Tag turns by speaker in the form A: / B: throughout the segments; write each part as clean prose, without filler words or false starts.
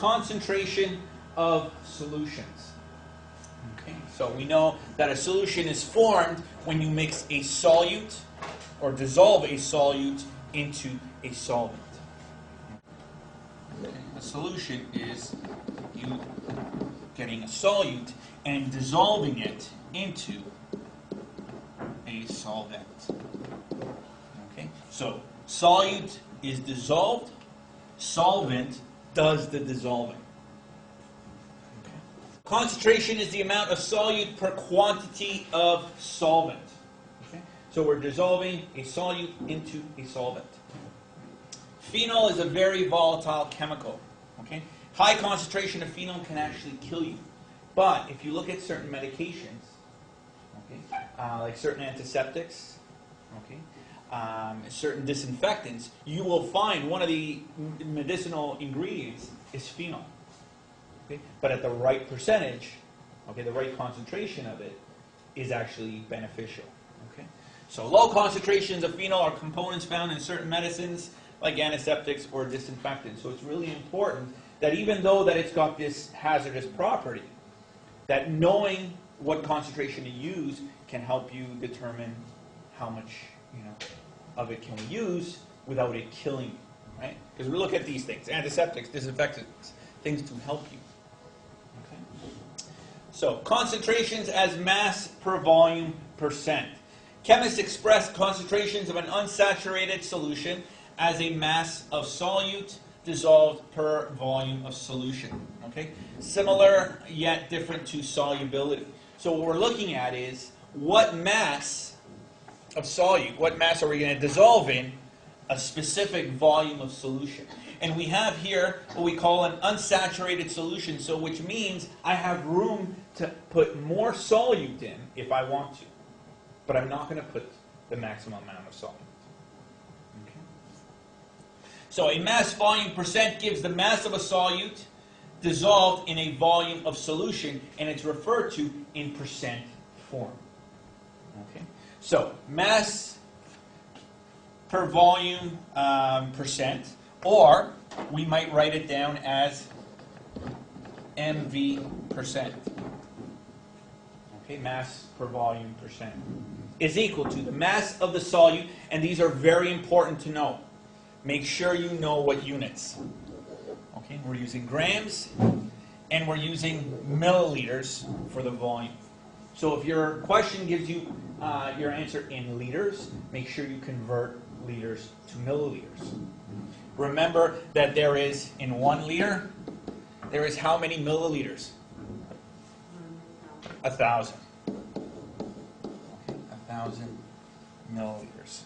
A: concentration of solutions. Okay, so we know that a solution is formed when you mix a solute or dissolve a solute into a solvent. Okay. A solution is you getting a solute and dissolving it into a solvent. Okay, so solute is dissolved, solvent does the dissolving. Okay. Concentration is the amount of solute per quantity of solvent. Okay. So we're dissolving a solute into a solvent. Phenol is a very volatile chemical. Okay. High concentration of phenol can actually kill you. But if you look at certain medications, okay, like certain antiseptics, okay, certain disinfectants, you will find one of the medicinal ingredients is phenol. Okay? But at the right percentage, okay, the right concentration of it is actually beneficial. Okay? So low concentrations of phenol are components found in certain medicines like antiseptics or disinfectants. So it's really important that even though that it's got this hazardous property, that knowing what concentration to use can help you determine how much, of it can we use without it killing you, right? Because we look at these things, antiseptics, disinfectants, things to help you. Okay? So, concentrations as mass per volume percent. Chemists express concentrations of an unsaturated solution as a mass of solute dissolved per volume of solution. Okay? Similar yet different to solubility. So what we're looking at is what mass of solute, what mass are we going to dissolve in a specific volume of solution. And we have here what we call an unsaturated solution, so which means I have room to put more solute in if I want to. But I'm not going to put the maximum amount of solute. Okay. So a mass volume percent gives the mass of a solute dissolved in a volume of solution, and it's referred to in percent form. Okay. So mass per volume percent, or we might write it down as MV percent. Okay, mass per volume percent is equal to the mass of the solute, and these are very important to know. Make sure you know what units. Okay, we're using grams, and we're using milliliters for the volume. So if your question gives you your answer in liters, make sure you convert liters to milliliters. Remember that there is, in 1 liter, there is how many milliliters? 1,000. Okay, 1,000 milliliters.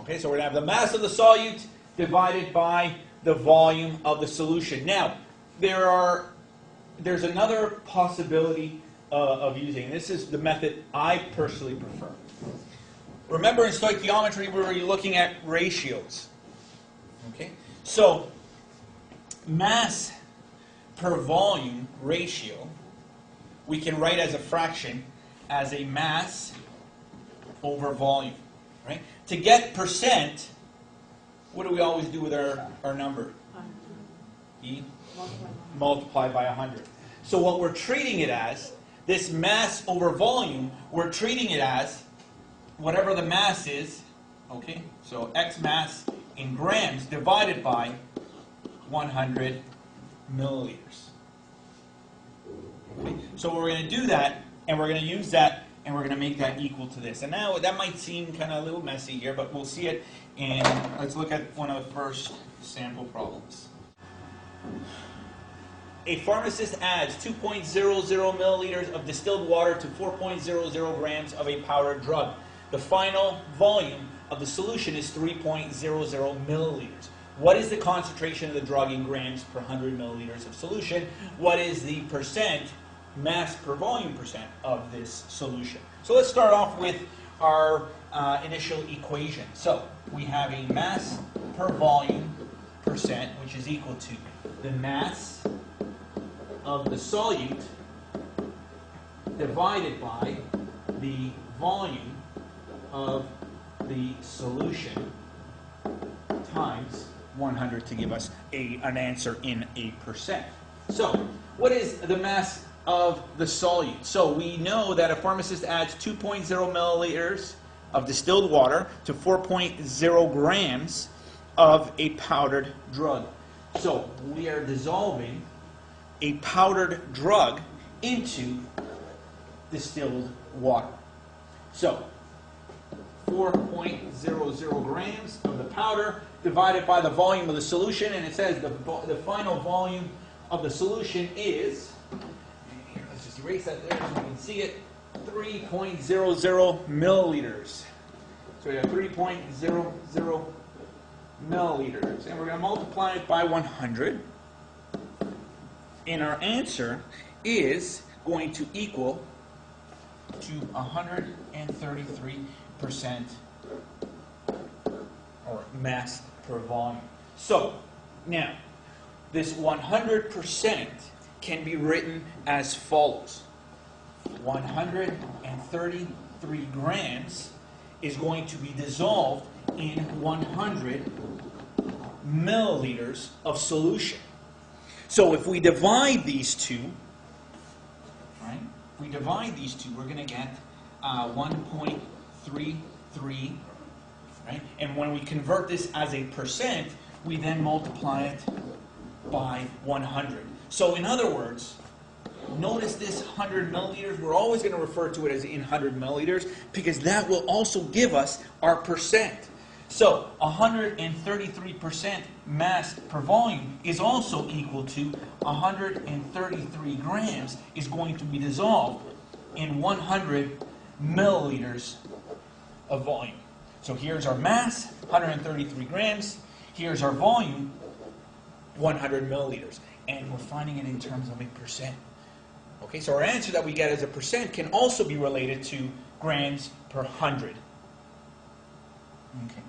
A: Okay, so we're going to have the mass of the solute divided by the volume of the solution. Now, there's another possibility of using. This is the method I personally prefer. Remember in stoichiometry we were looking at ratios. Okay? So, mass per volume ratio, we can write as a fraction as a mass over volume. Right? To get percent, what do we always do with our number? E? Multiplied by 100. So what we're treating it as, this mass over volume, we're treating it as whatever the mass is, okay? So X mass in grams divided by 100 milliliters. Okay? So we're going to do that, and we're going to use that, and we're going to make that equal to this. And now that might seem kind of a little messy here, but we'll see it, and let's look at one of the first sample problems. A pharmacist adds 2.00 milliliters of distilled water to 4.00 grams of a powdered drug. The final volume of the solution is 3.00 milliliters. What is the concentration of the drug in grams per 100 milliliters of solution? What is the percent, mass per volume percent of this solution? So let's start off with our initial equation. So we have a mass per volume percent, which is equal to the mass of the solute divided by the volume of the solution times 100 to give us an answer in a percent. So, what is the mass of the solute? So, we know that a pharmacist adds 2.0 milliliters of distilled water to 4.0 grams of a powdered drug. So, we are dissolving a powdered drug into distilled water. So, 4.00 grams of the powder divided by the volume of the solution, and it says the final volume of the solution is, here, let's just erase that there so you can see it, 3.00 milliliters. So we have 3.00 milliliters, and we're going to multiply it by 100, and our answer is going to equal to 133% or mass per volume. So, now, this 100% can be written as follows. 133 grams is going to be dissolved in 100 milliliters of solution. So if we divide these two, right? If we divide these two, we're going to get 1.33, right? And when we convert this as a percent, we then multiply it by 100. So in other words, notice this 100 milliliters, we're always going to refer to it as in 100 milliliters because that will also give us our percent. So 133% mass per volume is also equal to 133 grams is going to be dissolved in 100 milliliters of volume. So here's our mass, 133 grams. Here's our volume, 100 milliliters. And we're finding it in terms of a percent. Okay, so our answer that we get as a percent can also be related to grams per 100. Okay.